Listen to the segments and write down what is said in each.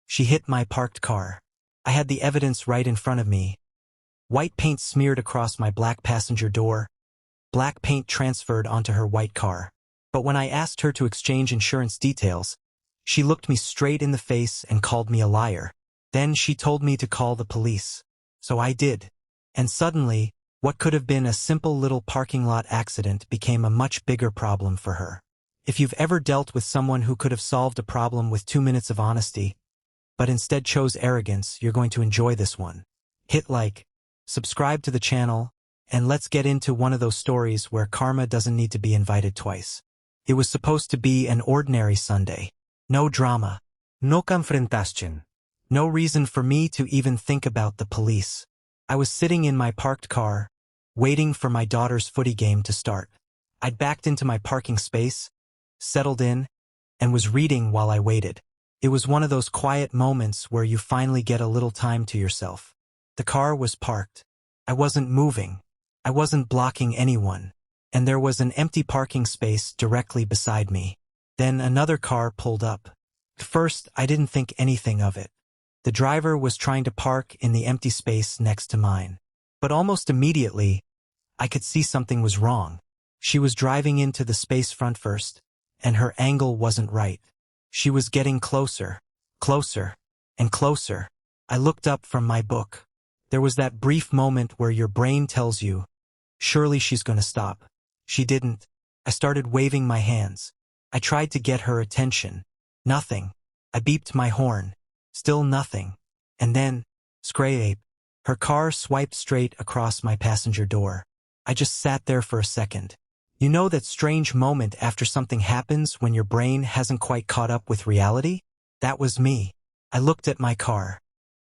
She hit my parked car. I had the evidence right in front of me. White paint smeared across my black passenger door. Black paint transferred onto her white car. But when I asked her to exchange insurance details, she looked me straight in the face and called me a liar. Then she told me to call the police. So I did. And suddenly, what could have been a simple little parking lot accident became a much bigger problem for her. If you've ever dealt with someone who could have solved a problem with 2 minutes of honesty, but instead chose arrogance, you're going to enjoy this one. Hit like, subscribe to the channel, and let's get into one of those stories where karma doesn't need to be invited twice. It was supposed to be an ordinary Sunday. No drama. No confrontation. No reason for me to even think about the police. I was sitting in my parked car, waiting for my daughter's footy game to start. I'd backed into my parking space, settled in, and was reading while I waited. It was one of those quiet moments where you finally get a little time to yourself. The car was parked. I wasn't moving. I wasn't blocking anyone. And there was an empty parking space directly beside me. Then another car pulled up. At first, I didn't think anything of it. The driver was trying to park in the empty space next to mine. But almost immediately, I could see something was wrong. She was driving into the space front first, and her angle wasn't right. She was getting closer, closer, and closer. I looked up from my book. There was that brief moment where your brain tells you, surely she's going to stop. She didn't. I started waving my hands. I tried to get her attention. Nothing. I beeped my horn. Still nothing. And then, scrape. Her car swiped straight across my passenger door. I just sat there for a second. You know that strange moment after something happens when your brain hasn't quite caught up with reality? That was me. I looked at my car.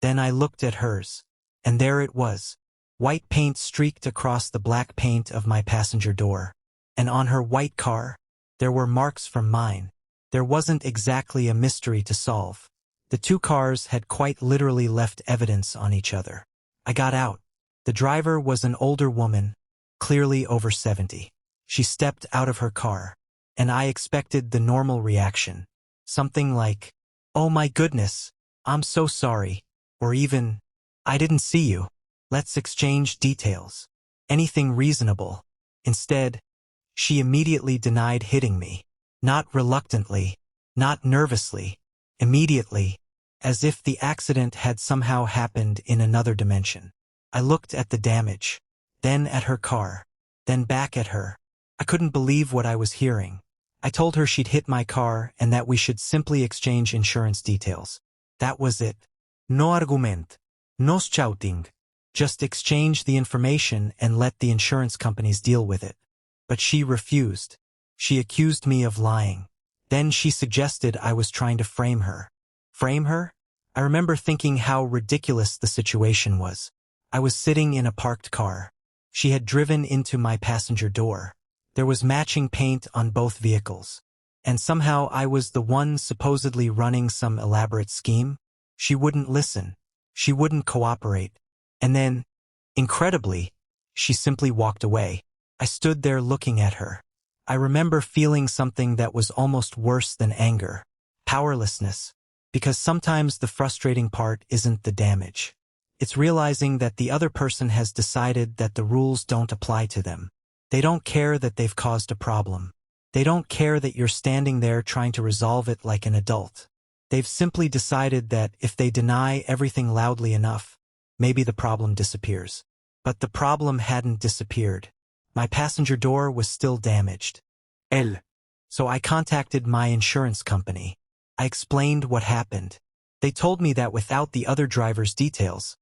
Then I looked at hers. And there it was. White paint streaked across the black paint of my passenger door. And on her white car, there were marks from mine. There wasn't exactly a mystery to solve. The two cars had quite literally left evidence on each other. I got out. The driver was an older woman, clearly over 70. She stepped out of her car, and I expected the normal reaction. Something like, "Oh my goodness, I'm so sorry," or even, "I didn't see you. Let's exchange details." Anything reasonable. Instead, she immediately denied hitting me. Not reluctantly, not nervously, immediately, as if the accident had somehow happened in another dimension. I looked at the damage, then at her car, then back at her. I couldn't believe what I was hearing. I told her she'd hit my car and that we should simply exchange insurance details. That was it. No argument. No shouting. Just exchange the information and let the insurance companies deal with it. But she refused. She accused me of lying. Then she suggested I was trying to frame her. Frame her? I remember thinking how ridiculous the situation was. I was sitting in a parked car. She had driven into my passenger door. There was matching paint on both vehicles. And somehow I was the one supposedly running some elaborate scheme. She wouldn't listen. She wouldn't cooperate. And then, incredibly, she simply walked away. I stood there looking at her. I remember feeling something that was almost worse than anger. Powerlessness. Because sometimes the frustrating part isn't the damage. It's realizing that the other person has decided that the rules don't apply to them. They don't care that they've caused a problem. They don't care that you're standing there trying to resolve it like an adult. They've simply decided that if they deny everything loudly enough, maybe the problem disappears. But the problem hadn't disappeared. My passenger door was still damaged. So I contacted my insurance company. I explained what happened. They told me that without the other driver's details,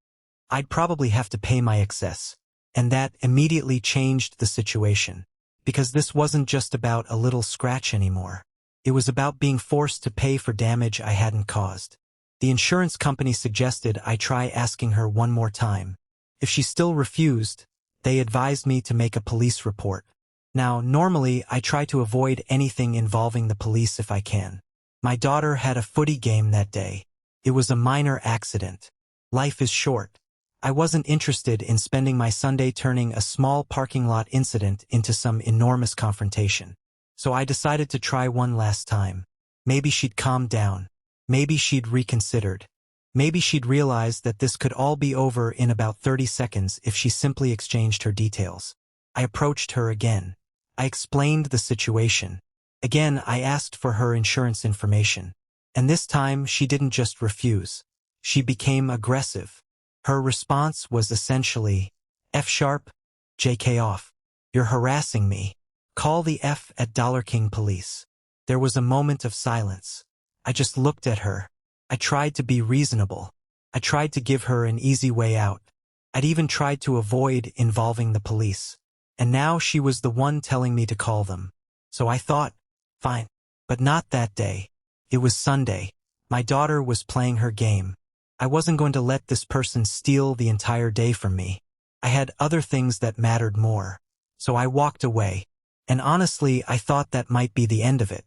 I'd probably have to pay my excess. And that immediately changed the situation. Because this wasn't just about a little scratch anymore. It was about being forced to pay for damage I hadn't caused. The insurance company suggested I try asking her one more time. If she still refused, they advised me to make a police report. Now, normally, I try to avoid anything involving the police if I can. My daughter had a footy game that day. It was a minor accident. Life is short. I wasn't interested in spending my Sunday turning a small parking lot incident into some enormous confrontation. So I decided to try one last time. Maybe she'd calm down. Maybe she'd reconsidered. Maybe she'd realized that this could all be over in about 30 seconds if she simply exchanged her details. I approached her again. I explained the situation. Again, I asked for her insurance information. And this time, she didn't just refuse. She became aggressive. Her response was essentially, F-sharp, JK off. You're harassing me. Call the F at Dollar King Police. There was a moment of silence. I just looked at her. I tried to be reasonable. I tried to give her an easy way out. I'd even tried to avoid involving the police. And now she was the one telling me to call them. So I thought, fine. But not that day. It was Sunday. My daughter was playing her game. I wasn't going to let this person steal the entire day from me. I had other things that mattered more. So I walked away. And honestly, I thought that might be the end of it.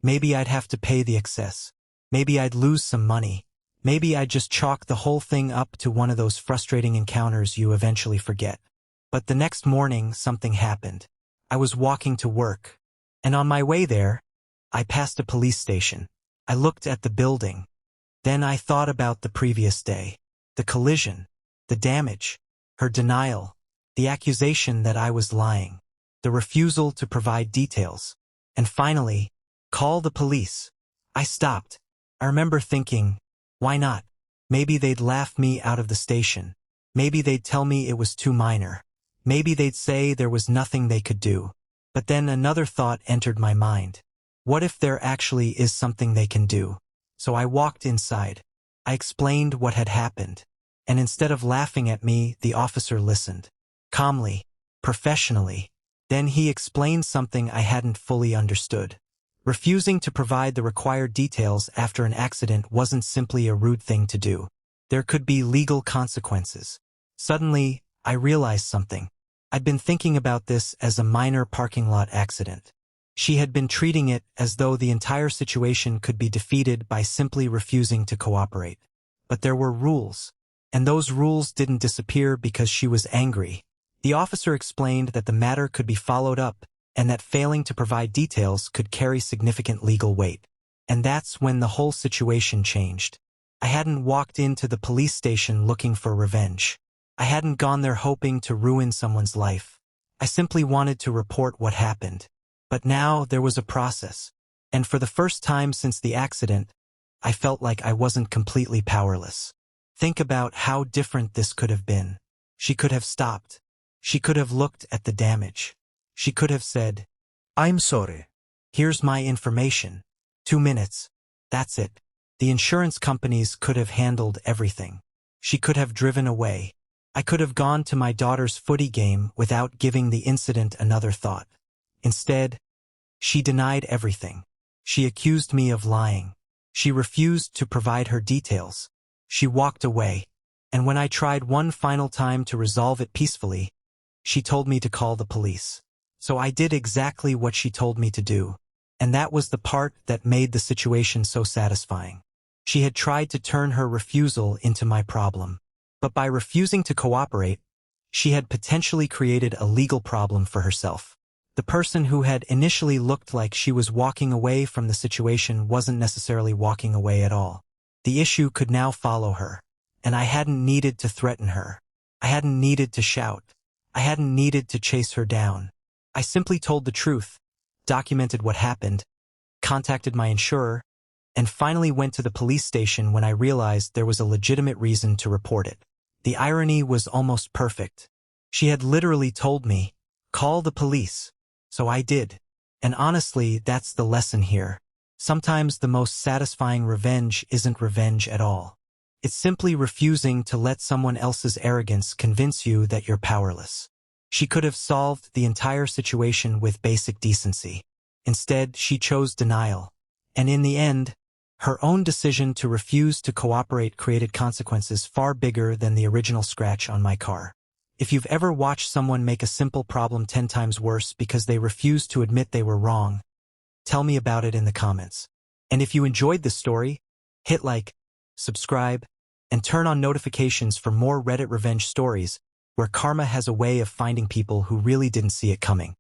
Maybe I'd have to pay the excess. Maybe I'd lose some money. Maybe I'd just chalk the whole thing up to one of those frustrating encounters you eventually forget. But the next morning, something happened. I was walking to work. And on my way there, I passed a police station. I looked at the building. Then I thought about the previous day. The collision. The damage. Her denial. The accusation that I was lying. The refusal to provide details. And finally, call the police. I stopped. I remember thinking, why not? Maybe they'd laugh me out of the station. Maybe they'd tell me it was too minor. Maybe they'd say there was nothing they could do. But then another thought entered my mind. What if there actually is something they can do? So I walked inside. I explained what had happened. And instead of laughing at me, the officer listened. Calmly. Professionally. Then he explained something I hadn't fully understood. Refusing to provide the required details after an accident wasn't simply a rude thing to do. There could be legal consequences. Suddenly, I realized something. I'd been thinking about this as a minor parking lot accident. She had been treating it as though the entire situation could be defeated by simply refusing to cooperate. But there were rules. And those rules didn't disappear because she was angry. The officer explained that the matter could be followed up, and that failing to provide details could carry significant legal weight. And that's when the whole situation changed. I hadn't walked into the police station looking for revenge. I hadn't gone there hoping to ruin someone's life. I simply wanted to report what happened. But now there was a process. And for the first time since the accident, I felt like I wasn't completely powerless. Think about how different this could have been. She could have stopped. She could have looked at the damage. She could have said, I'm sorry. Here's my information. 2 minutes. That's it. The insurance companies could have handled everything. She could have driven away. I could have gone to my daughter's footy game without giving the incident another thought. Instead, she denied everything. She accused me of lying. She refused to provide her details. She walked away. And when I tried one final time to resolve it peacefully, she told me to call the police. So I did exactly what she told me to do. And that was the part that made the situation so satisfying. She had tried to turn her refusal into my problem. But by refusing to cooperate, she had potentially created a legal problem for herself. The person who had initially looked like she was walking away from the situation wasn't necessarily walking away at all. The issue could now follow her. And I hadn't needed to threaten her. I hadn't needed to shout. I hadn't needed to chase her down. I simply told the truth, documented what happened, contacted my insurer, and finally went to the police station when I realized there was a legitimate reason to report it. The irony was almost perfect. She had literally told me, call the police. So I did. And honestly, that's the lesson here. Sometimes the most satisfying revenge isn't revenge at all. It's simply refusing to let someone else's arrogance convince you that you're powerless. She could have solved the entire situation with basic decency. Instead, she chose denial. And in the end, her own decision to refuse to cooperate created consequences far bigger than the original scratch on my car. If you've ever watched someone make a simple problem 10 times worse because they refused to admit they were wrong, tell me about it in the comments. And if you enjoyed this story, hit like, subscribe, and turn on notifications for more Reddit revenge stories where karma has a way of finding people who really didn't see it coming.